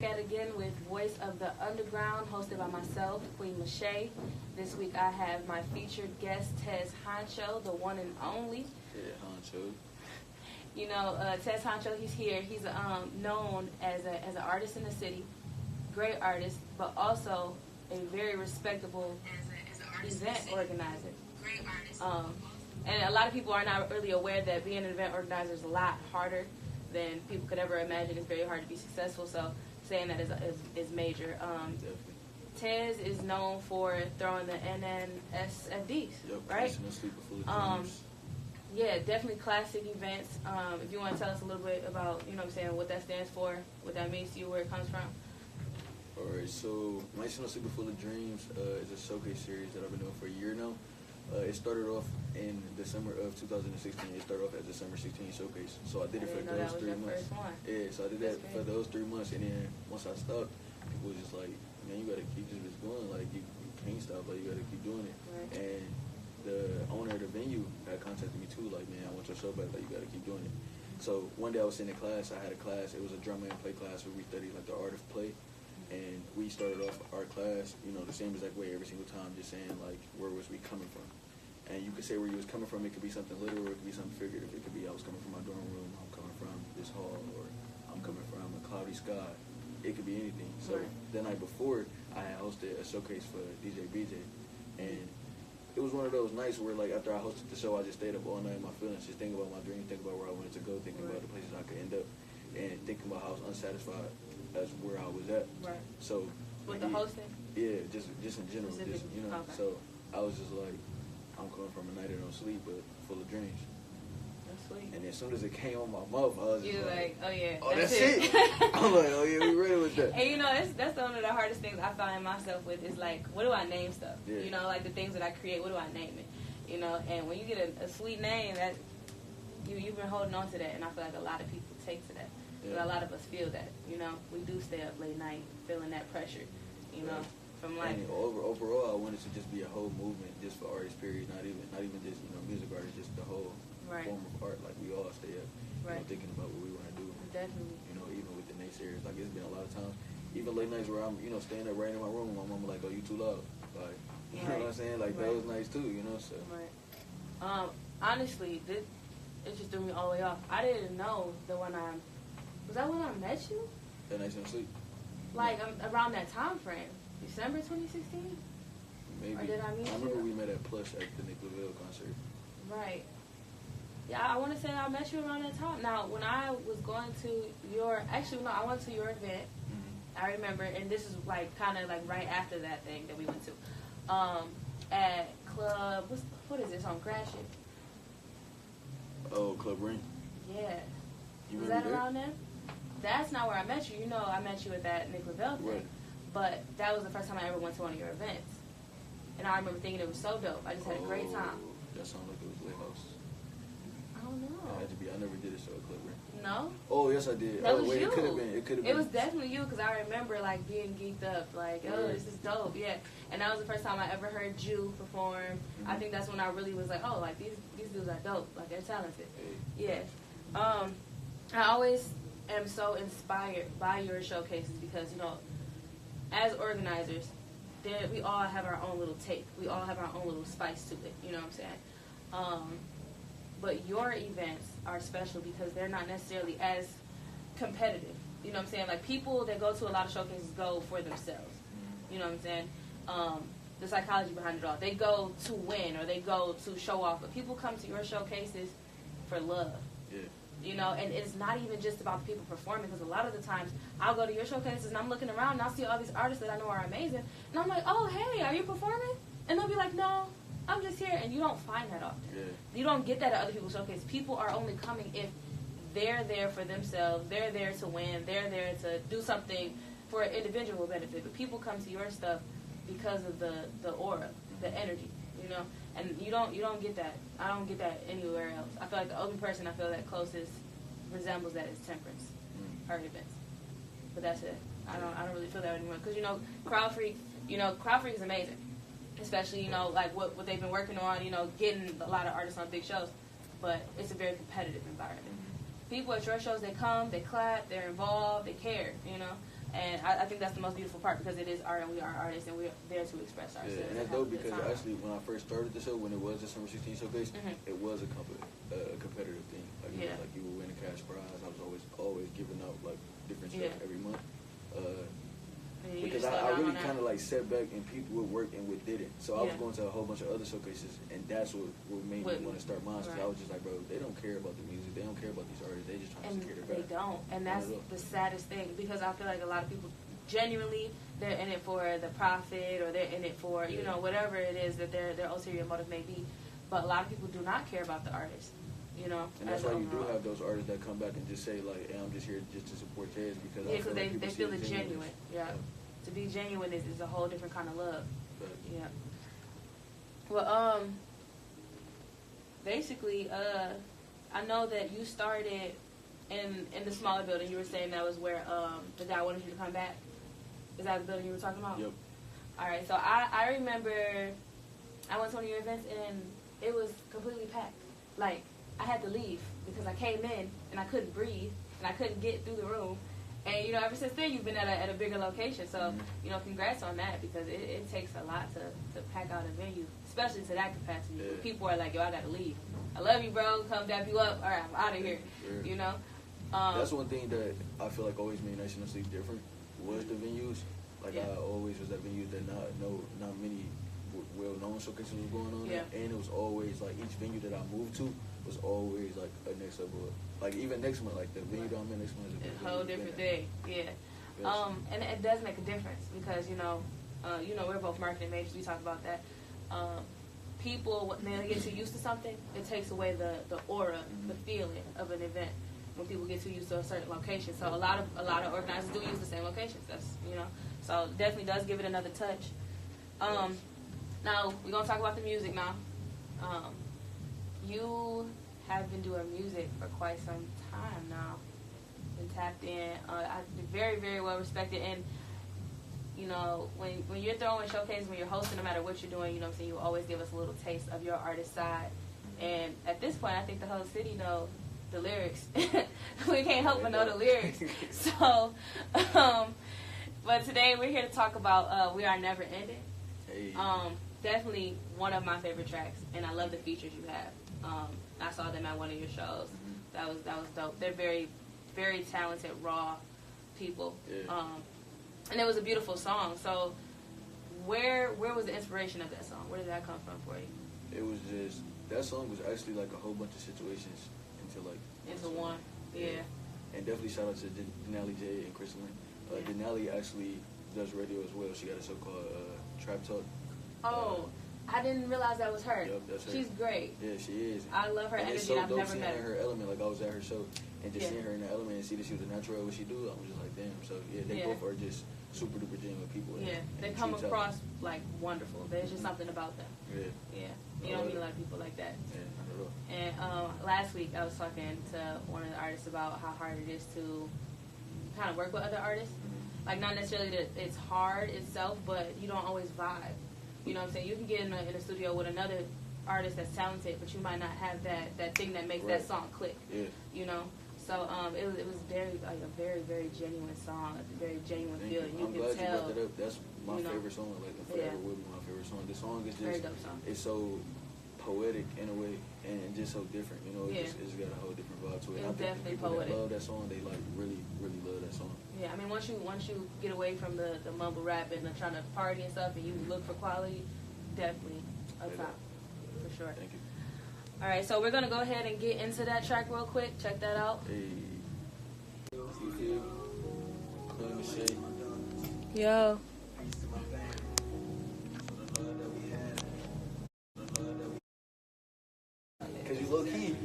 At again with Voice of the Underground, hosted by myself, Queen Lachey. This week I have my featured guest, Tez Honcho, the one and only. Yeah, Honcho. You know, Tez Honcho, he's here. He's known as an artist in the city, great artist, but also a very respectable event organizer. Great artist. And a lot of people are not really aware that being an event organizer is a lot harder than people could ever imagine. It's very hard to be successful, so saying that is major. Tez is known for throwing the NNSFDs, right? Yeah, definitely classic events. If you want to tell us a little bit about, what that stands for, what that means to you, where it comes from. Alright, so Nights in a Sleeper Full of Dreams is a showcase series that I've been doing for a year now. It started off in December of 2016. It started off as December 16 showcase. So I did it for those 3 months. Yeah, so I did that for those 3 months, and then once I stopped, people was just like, man, you gotta keep this going. Like you can't stop. Like you gotta keep doing it. Right. And the owner of the venue had contacted me too. Like, man, I want your show back. Like you gotta keep doing it. So one day I was sitting in class. I had a class. It was a drama and play class where we studied like the art of play. And we started off our class, the same exact way every single time, just saying like, where was we coming from? And you could say where you was coming from. It could be something literal, or it could be something figurative. It could be I was coming from my dorm room, I'm coming from this hall, or I'm coming from a cloudy sky. It could be anything. So the night before, I had hosted a showcase for DJ BJ, and it was one of those nights where like after I hosted the show, I just stayed up all night in my feelings, just thinking about my dream, thinking about where I wanted to go, thinking about the places I could end up, and thinking about how I was unsatisfied as where I was at. Right. So with the hosting? Yeah, just in general, Okay. So I was just like, I'm coming from a night of no sleep, but full of dreams. That's sweet. And as soon as it came on my mouth, I was just like, oh yeah, oh that's it. I'm like, oh yeah, we ready with that. And that's one of the hardest things I find myself with is like, what do I name stuff? Yeah. Like the things that I create, what do I name it? And when you get a sweet name, that you've been holding on to that, and I feel like a lot of people take to that. Yeah. But a lot of us feel that, we do stay up late night feeling that pressure, from life. And overall, I wanted to just be a whole movement just for artists, period. Not even just music artists, just the whole form of art. Like we all stay up, thinking about what we want to do. Definitely. Even with the naysayers, like it's been a lot of times, even late nights where I'm, staying up right in my room, and my mama like, oh, you too loud. Like, you know what I'm saying? Like those nights too, So. Right. Honestly, it just threw me all the way off. I didn't know that was that when I met you? That Nights in Sleep. Like around that time frame, December 2016. Maybe. Or did I meet you? I remember we met at Plush at the Nick LaVille concert. Right. Yeah, I want to say I met you around that time. Now, when I was going to I went to your event. Mm-hmm. I remember, and this is like kind of like right after that thing that we went to, at Club. What is this on Gratiot? Oh, Club Ring. Yeah. You was that around then? That's not where I met you. I met you at that Nick LaVelle thing. Right. But that was the first time I ever went to one of your events. And I remember thinking it was so dope. I just had a great time. That sounded like it was Lit House. I don't know. It had to be. I never did a show at Club Ring. No? Oh, yes, I did. That was you. It could have been. It could have been. It was definitely you because I remember like being geeked up. Like, oh, this is dope. Yeah. And that was the first time I ever heard you perform. Mm-hmm. I think that's when I really was like, oh, like these dudes are dope. Like, they're talented. Hey. Yeah. I always am so inspired by your showcases because, as organizers, we all have our own little take. We all have our own little spice to it. You know what I'm saying? But your events are special because they're not necessarily as competitive. You know what I'm saying? Like, people that go to a lot of showcases go for themselves. You know what I'm saying? The psychology behind it all. They go to win or they go to show off. But people come to your showcases for love. Yeah. And it's not even just about the people performing, because a lot of the times I'll go to your showcases and I'm looking around and I'll see all these artists that I know are amazing, and I'm like, oh, hey, are you performing? And they'll be like, no, I'm just here. And you don't find that often. Yeah. You don't get that at other people's showcases. People are only coming if they're there for themselves, they're there to win, they're there to do something for an individual benefit. But people come to your stuff because of the aura, the energy, and you don't get that. I don't get that anywhere else. I feel like the only person I feel that closest resembles that is Temperance, her events. But that's it. I don't really feel that anymore because Crowd Freak is amazing, especially like what they've been working on, getting a lot of artists on big shows. But it's a very competitive environment. People at your shows, they come, they clap, they're involved, they care, And I think that's the most beautiful part because it is art and we are artists and we're there to express ourselves. Yeah, and that's dope because actually when I first started the show, when it was the Summer 16 Showcase, it was a competitive thing. Like, it was like you would win a cash prize. I was always giving out like different stuff every month. Because I really kind of like set back and people would work and would didn't. So I was going to a whole bunch of other showcases and that's what made me want to start mine. Because I was just like, bro, they don't care about the music. They don't care about these artists. They just trying to secure their bag. They don't. And that's the saddest thing because I feel like a lot of people genuinely, they're in it for the profit or they're in it for, you know, whatever it is that their ulterior motive may be. But a lot of people do not care about the artist. You know, and that's why you do have those artists that come back and just say like, "Hey, I'm just here just to support Tez," because because they feel it genuine. Yeah, to be genuine is a whole different kind of love. Right. Yeah. Well, basically, I know that you started in the smaller building. You were saying that was where the guy wanted you to come back. Is that the building you were talking about? Yep. All right. So I remember I went to one of your events and it was completely packed. Like, I had to leave because I came in and I couldn't breathe and I couldn't get through the room. And, you know, ever since then you've been at a bigger location. So, you know, congrats on that because it takes a lot to pack out a venue, especially to that capacity. Yeah. People are like, yo, I got to leave. I love you, bro. Come dap you up. All right, I'm out of here. Sure. You know? That's one thing that I feel like always made National Sleep different was the venues. Like, I always was at venues that not many well-known showcases was going on there. And it was always, like, each venue that I moved to was always, like, a next level. Like, even next month, like, the venue that I'm in next month is a whole different thing. Yeah. And it does make a difference because, you know, we're both marketing majors. We talk about that. People, when they get too used to something, it takes away the aura, the feeling of an event when people get too used to a certain location. So a lot of organizers do use the same locations. That's, you know, so it definitely does give it another touch. Now, we're going to talk about the music now. You have been doing music for quite some time now. Been tapped in. Very, very well respected. And, you know, when you're throwing showcases, when you're hosting, no matter what you're doing, you know what I'm saying, you always give us a little taste of your artist side. And at this point, I think the whole city knows the lyrics. We can't help but know the lyrics. So, but today we're here to talk about We Are Never Ending. Hey. Definitely one of my favorite tracks, and I love the features you have. I saw them at one of your shows. That was dope. They're very, very talented, raw people. Yeah. And it was a beautiful song. So, where was the inspiration of that song? Where did that come from for you? It was just, that song was actually like a whole bunch of situations into one. Yeah. And definitely shout out to Denali J and Crystalline. Denali actually does radio as well. She got a show called Trap Talk. Oh, I didn't realize that was her. Yep, that's her. She's great. Yeah, she is. I love her energy. It's so I've dope never met her. Her element. Like, I was at her show and just seeing her in the element and see that she was a natural at what she do. I was just like, damn. So yeah, they both are just super duper genuine people. Yeah, they come across like wonderful. There's just something about them. Yeah. You don't meet a lot of people like that. Yeah, not at all. And last week I was talking to one of the artists about how hard it is to kind of work with other artists. Like, not necessarily that it's hard itself, but you don't always vibe. You know what I'm saying? You can get in a studio with another artist that's talented, but you might not have that thing that makes that song click. Yeah. You know? So it was very, like, a very, very genuine song, a very genuine feeling. I'm glad you brought that up. That's my favorite song. Like, and forever will be my favorite song. The song is just, it's so poetic in a way, and just so different. You know, it's got a whole different vibe to it. It's definitely people poetic. That love that song, they like really, really love that song. Yeah, I mean, once you get away from the mumble rap and trying to party and stuff, and you look for quality, definitely a top for sure. Thank you. All right, so we're gonna go ahead and get into that track real quick. Check that out. Hey. Yo. Cause you low key.